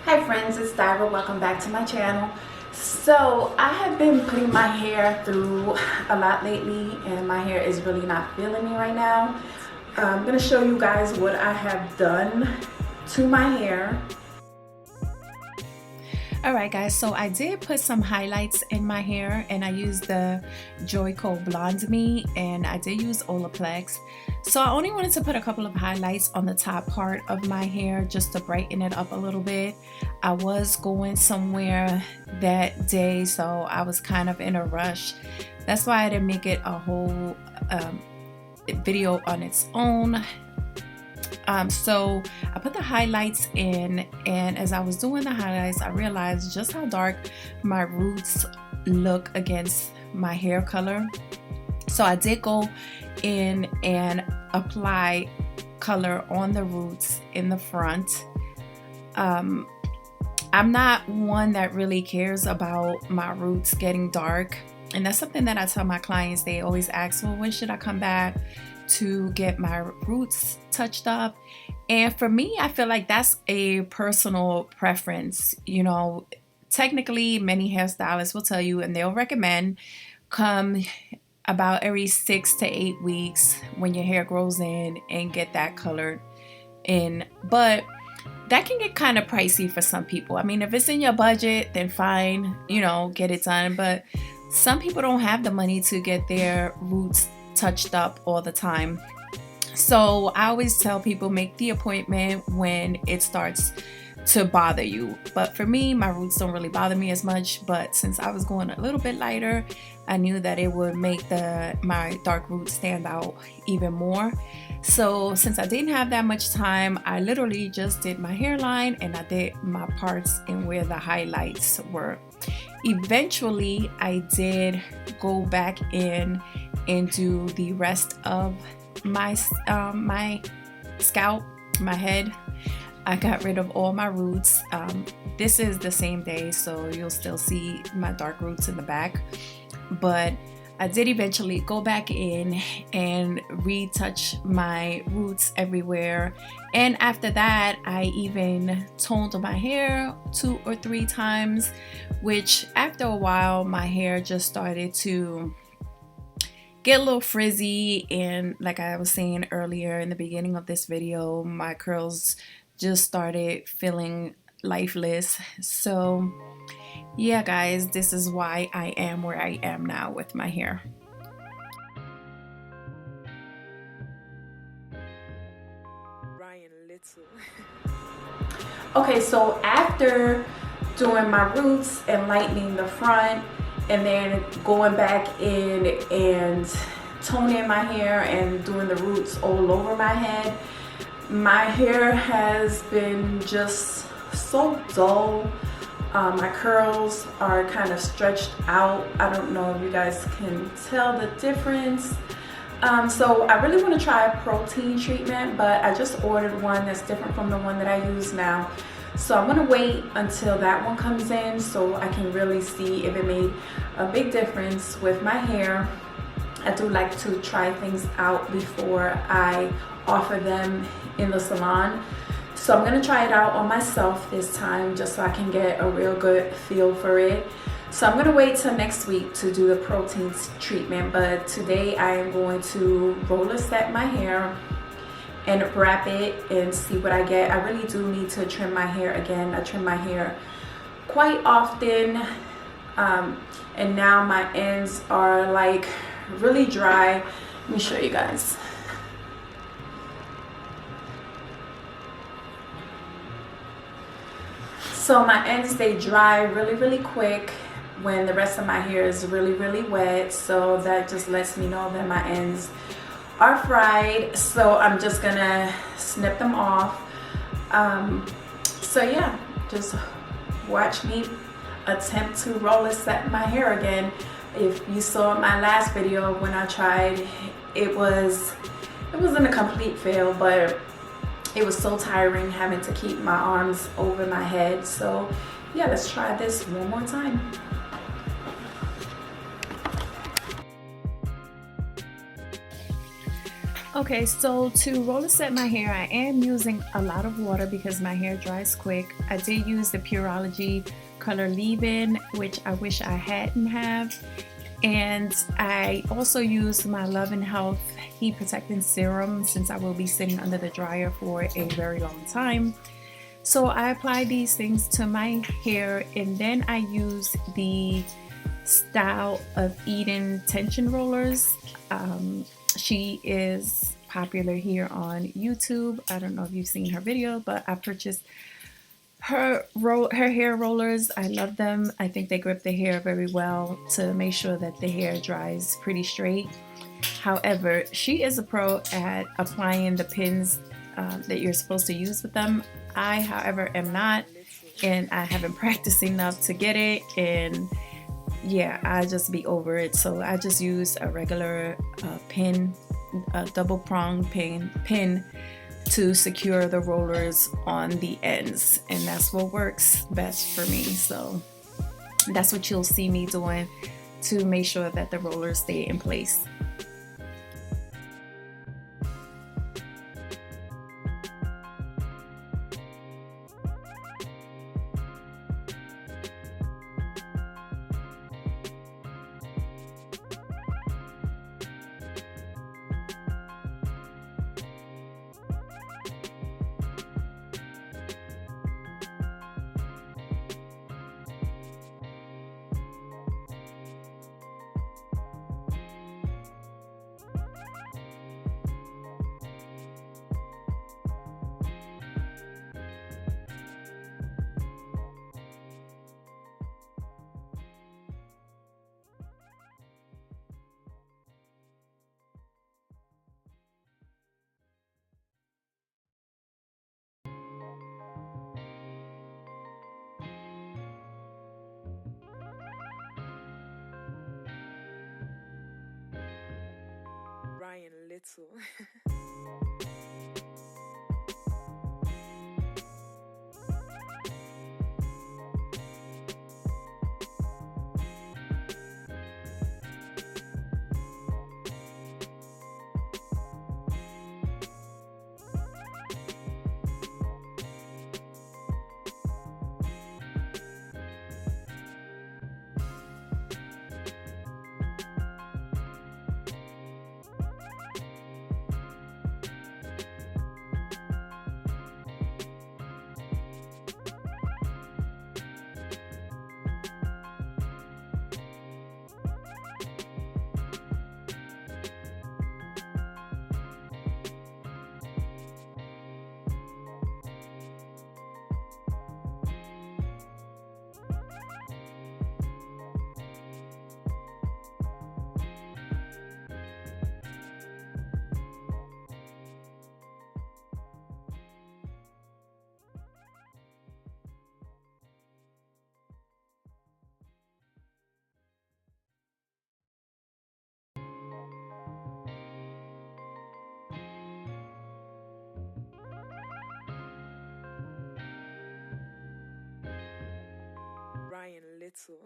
Hi friends, it's Diva. Welcome back to my channel. So I have been putting my hair through a lot lately and my hair is really not feeling me right now. I'm going to show you guys what I have done to my hair. Alright guys, so I did put some highlights in my hair and I used the Joico Blonde Me and I did use Olaplex. So I only wanted to put a couple of highlights on the top part of my hair just to brighten it up a little bit. I was going somewhere that day, so I was kind of in a rush. That's why I didn't make it a whole video on its own. So I put the highlights in, and as I was doing the highlights I realized just how dark my roots look against my hair color. So I did go in and apply color on the roots in the front. I'm not one that really cares about my roots getting dark, and that's something that I tell my clients. They always ask, well, when should I come back to get my roots touched up? And for me, I feel like that's a personal preference. You know, technically many hairstylists will tell you and they'll recommend come about every 6 to 8 weeks when your hair grows in and get that colored in. But that can get kind of pricey for some people. I mean, if it's in your budget, then fine, you know, get it done. But some people don't have the money to get their roots touched up all the time. So I always tell people, make the appointment when it starts to bother you. But for me, my roots don't really bother me as much, but since I was going a little bit lighter, I knew that it would make my dark roots stand out even more. So since I didn't have that much time, I literally just did my hairline and I did my parts and where the highlights were. Eventually I did go back in and do the rest of my my scalp, my head. I got rid of all my roots. This is the same day, so you'll still see my dark roots in the back, but I did eventually go back in and retouch my roots everywhere. And after that, I even toned my hair 2 or 3 times, which after a while my hair just started to get a little frizzy, and like I was saying earlier in the beginning of this video, my curls just started feeling lifeless. So yeah guys, this is why I am where I am now with my hair. Okay, so after doing my roots and lightening the front and then going back in and toning my hair and doing the roots all over my head, my hair has been just so dull. My curls are kind of stretched out. I don't know if you guys can tell the difference. So I really want to try a protein treatment, but I just ordered one that's different from the one that I use now. So I'm going to wait until that one comes in so I can really see if it made a big difference with my hair. I do like to try things out before I offer them in the salon. So I'm going to try it out on myself this time just so I can get a real good feel for it. So I'm going to wait till next week to do the protein treatment, but today I am going to roller set my hair and wrap it and see what I get. I really do need to trim my hair again. I trim my hair quite often, and now my ends are like really dry. Let me show you guys. So my ends, they dry really quick when the rest of my hair is really wet. So that just lets me know that my ends are fried. So I'm just gonna snip them off. So yeah, just watch me attempt to roller set my hair again. If you saw my last video when I tried, it wasn't a complete fail, but it was so tiring having to keep my arms over my head. So yeah, let's try this one more time. Okay, so to roller set my hair, I am using a lot of water because my hair dries quick. I did use the Pureology color leave-in, which I wish I hadn't have. And I also used my Love and Health heat protecting serum since I will be sitting under the dryer for a very long time. So I apply these things to my hair, and then I use the Style of Eden tension rollers. She is popular here on YouTube. I don't know if you've seen her video, but I purchased her hair rollers. I love them. I think they grip the hair very well to make sure that the hair dries pretty straight. However, she is a pro at applying the pins that you're supposed to use with them. I, however, am not, and I haven't practiced enough to get it, and yeah, I just be over it. So I just use a regular pin, a double prong pin to secure the rollers on the ends, and that's what works best for me. So that's what you'll see me doing to make sure that the rollers stay in place. Ryan Little. Ryan Little.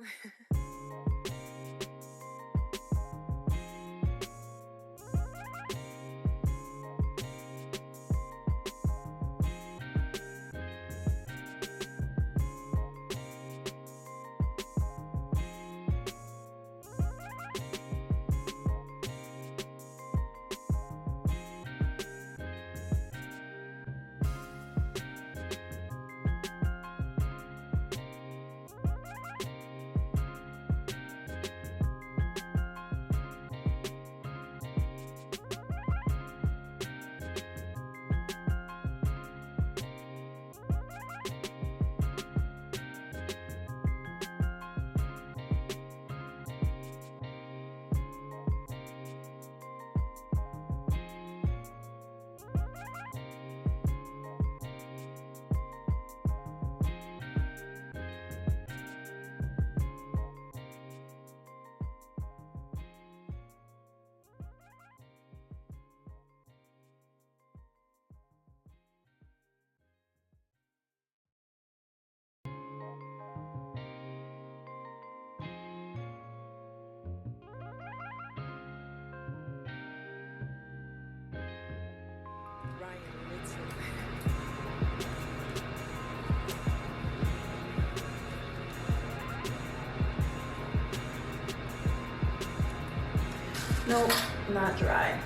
Nope, not dry.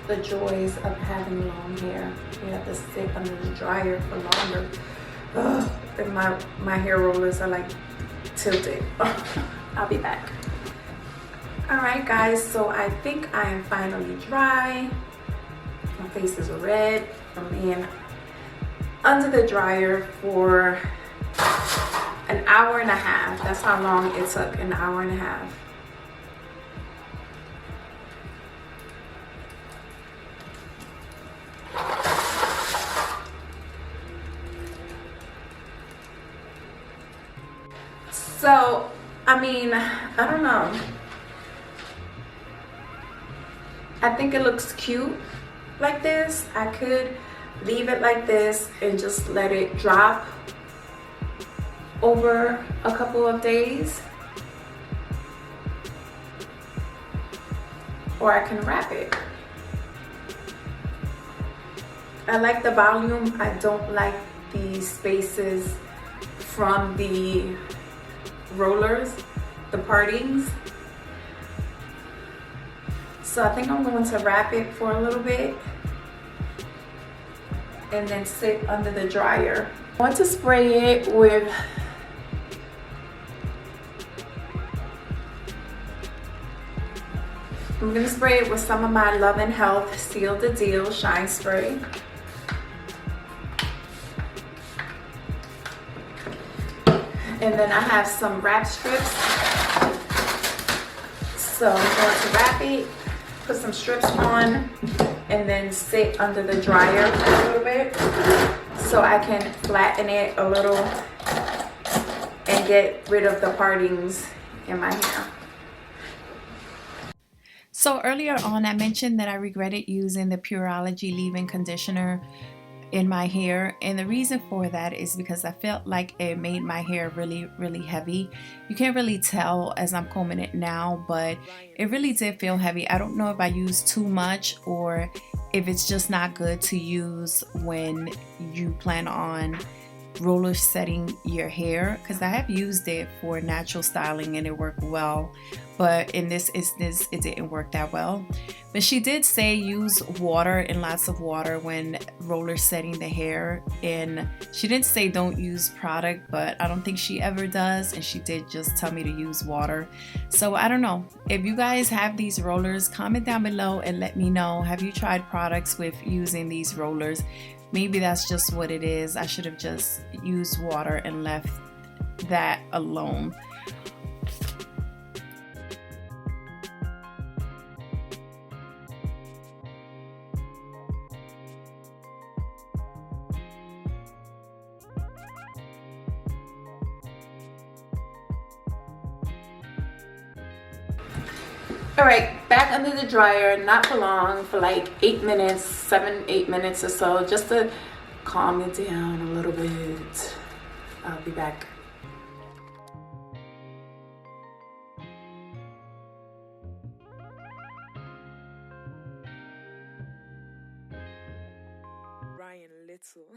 The joys of having long hair. You have to sit under the dryer for longer. Ugh, and my hair rollers are like tilted. I'll be back. Alright guys, so I think I am finally dry. My face is red from being under the dryer for an hour and a half. That's how long it took, an hour and a half. So, I mean, I don't know. I think it looks cute like this. I could leave it like this and just let it drop over a couple of days. Or I can wrap it. I like the volume. I don't like the spaces from the rollers, the partings. So I think I'm going to wrap it for a little bit and then sit under the dryer. I want to spray it with I'm going to spray it with some of my Love and Health Seal the Deal Shine Spray. And then I have some wrap strips. So I'm going to wrap it, put some strips on, and then sit under the dryer for a little bit so I can flatten it a little and get rid of the partings in my hair. So earlier on, I mentioned that I regretted using the Pureology leave-in conditioner in my hair, and the reason for that is because I felt like it made my hair really heavy. You can't really tell as I'm combing it now, but it really did feel heavy. I don't know if I used too much or if it's just not good to use when you plan on roller setting your hair, because I have used it for natural styling and it worked well, but in this instance it didn't work that well. But she did say use water and lots of water when roller setting the hair, and she didn't say don't use product, but I don't think she ever does, and she did just tell me to use water. So I don't know, if you guys have these rollers, comment down below and let me know, have you tried products with using these rollers? Maybe that's just what it is. I should have just used water and left that alone. All right, back under the dryer, not for long, for like 8 minutes, 7-8 minutes or so, just to calm it down a little bit. I'll be back. Ryan Little.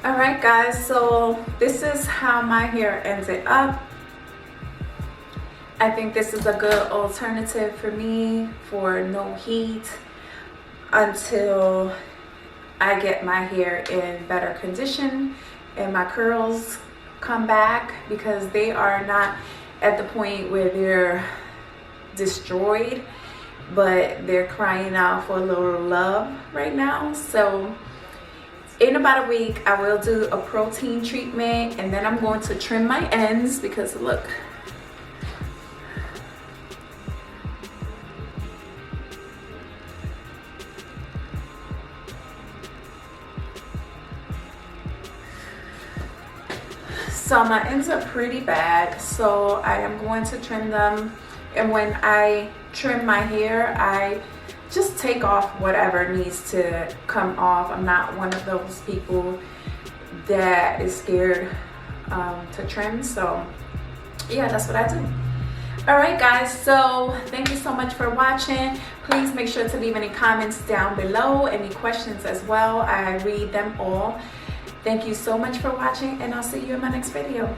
All right guys, so this is how my hair ended up. I think this is a good alternative for me for no heat until I get my hair in better condition and my curls come back, because they are not at the point where they're destroyed, but they're crying out for a little love right now. So in about a week I will do a protein treatment, and then I'm going to trim my ends because look, so my ends are pretty bad, so I am going to trim them. And when I trim my hair, I just take off whatever needs to come off. I'm not one of those people that is scared to trim. So yeah, that's what I do. All right guys, so thank you so much for watching. Please make sure to leave any comments down below, any questions as well. I read them all. Thank you so much for watching, and I'll see you in my next video.